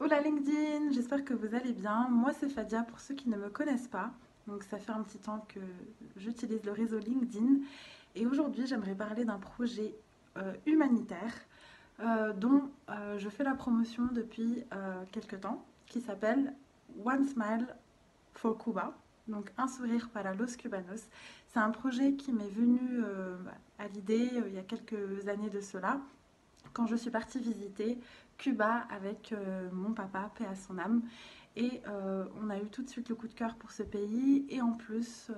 Hola LinkedIn, j'espère que vous allez bien. Moi c'est Fadia pour ceux qui ne me connaissent pas. Donc ça fait un petit temps que j'utilise le réseau LinkedIn et aujourd'hui j'aimerais parler d'un projet humanitaire dont je fais la promotion depuis quelques temps qui s'appelle One Smile for Cuba. Donc un sourire para los cubanos. C'est un projet qui m'est venu à l'idée il y a quelques années de cela quand je suis partie visiter Cuba avec mon papa, paix à son âme. Et on a eu tout de suite le coup de cœur pour ce pays. Et en plus,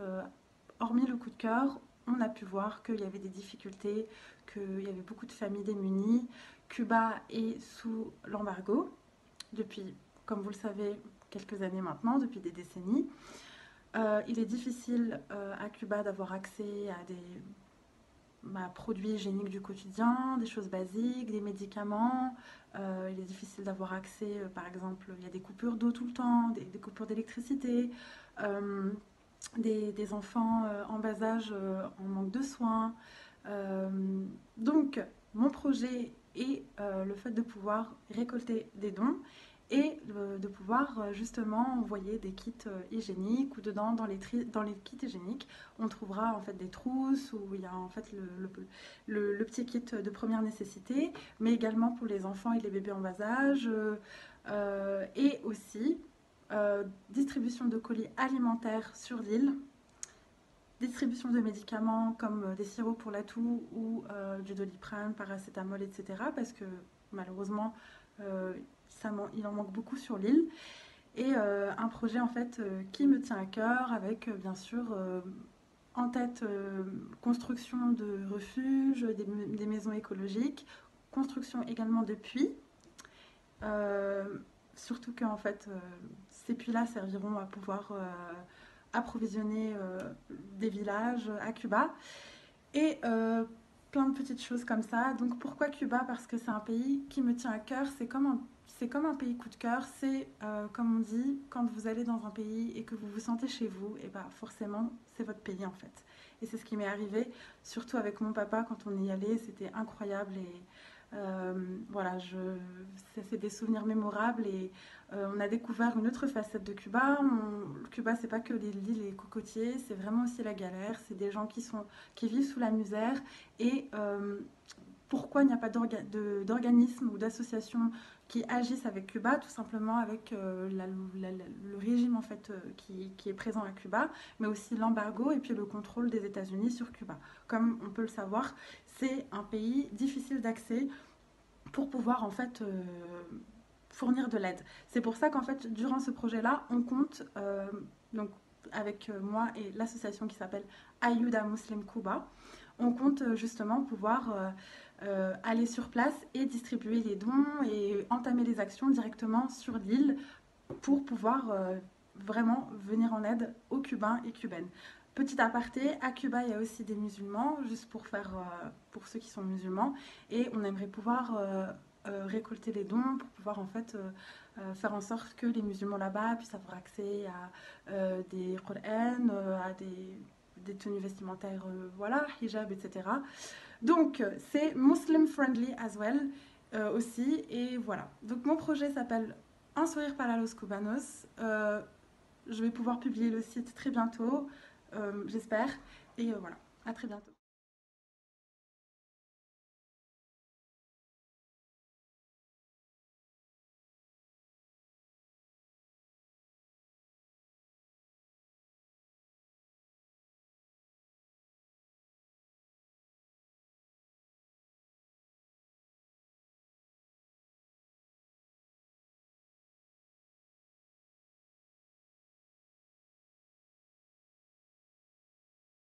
hormis le coup de cœur, on a pu voir qu'il y avait des difficultés, qu'il y avait beaucoup de familles démunies. Cuba est sous l'embargo depuis, comme vous le savez, quelques années maintenant, depuis des décennies. Il est difficile à Cuba d'avoir accès à des produits hygiéniques du quotidien, des choses basiques, des médicaments. Il est difficile d'avoir accès, par exemple, il y a des coupures d'eau tout le temps, des coupures d'électricité, euh, des enfants en bas âge en manque de soins. Euh, donc, mon projet est le fait de pouvoir récolter des dons et de pouvoir justement envoyer des kits hygiéniques où dedans, dans les kits hygiéniques, on trouvera en fait des trousses où il y a en fait le petit kit de première nécessité, mais également pour les enfants et les bébés en bas âge, et aussi distribution de colis alimentaires sur l'île, distribution de médicaments comme des sirops pour la toux ou du Doliprane, paracétamol, etc. Parce que malheureusement, euh, il en manque beaucoup sur l'île. Et un projet en fait qui me tient à cœur avec bien sûr en tête construction de refuges, des maisons écologiques, construction également de puits. Euh, Surtout que en fait, ces puits-là serviront à pouvoir approvisionner des villages à Cuba et plein de petites choses comme ça. Donc pourquoi Cuba? Parce que c'est un pays qui me tient à cœur. C'est comme un pays coup de cœur. C'est comme on dit, quand vous allez dans un pays et que vous vous sentez chez vous, et bah forcément c'est votre pays en fait. Et c'est ce qui m'est arrivé, surtout avec mon papa quand on y allait, c'était incroyable et euh, voilà, c'est des souvenirs mémorables et on a découvert une autre facette de Cuba. Cuba, c'est pas que l'île et les cocotiers, c'est vraiment aussi la galère. C'est des gens qui vivent sous la misère et pourquoi il n'y a pas d'organisme ou d'association qui agissent avec Cuba, tout simplement avec le régime en fait qui est présent à Cuba, mais aussi l'embargo et puis le contrôle des États-Unis sur Cuba. Comme on peut le savoir, c'est un pays difficile d'accès pour pouvoir en fait fournir de l'aide. C'est pour ça qu'en fait, durant ce projet-là, on compte, donc avec moi et l'association qui s'appelle Ayuda Muslim Cuba, on compte justement pouvoir aller sur place et distribuer les dons et entamer les actions directement sur l'île pour pouvoir vraiment venir en aide aux Cubains et Cubaines. Petit aparté, à Cuba, il y a aussi des musulmans, juste pour ceux qui sont musulmans, et on aimerait pouvoir récolter les dons pour pouvoir en fait faire en sorte que les musulmans là-bas puissent avoir accès à des Qur'an, à des tenues vestimentaires, voilà, hijab, etc. Donc c'est Muslim friendly as well aussi, et voilà. Donc mon projet s'appelle Un sourire para los cubanos. Je vais pouvoir publier le site très bientôt, j'espère, et voilà, à très bientôt.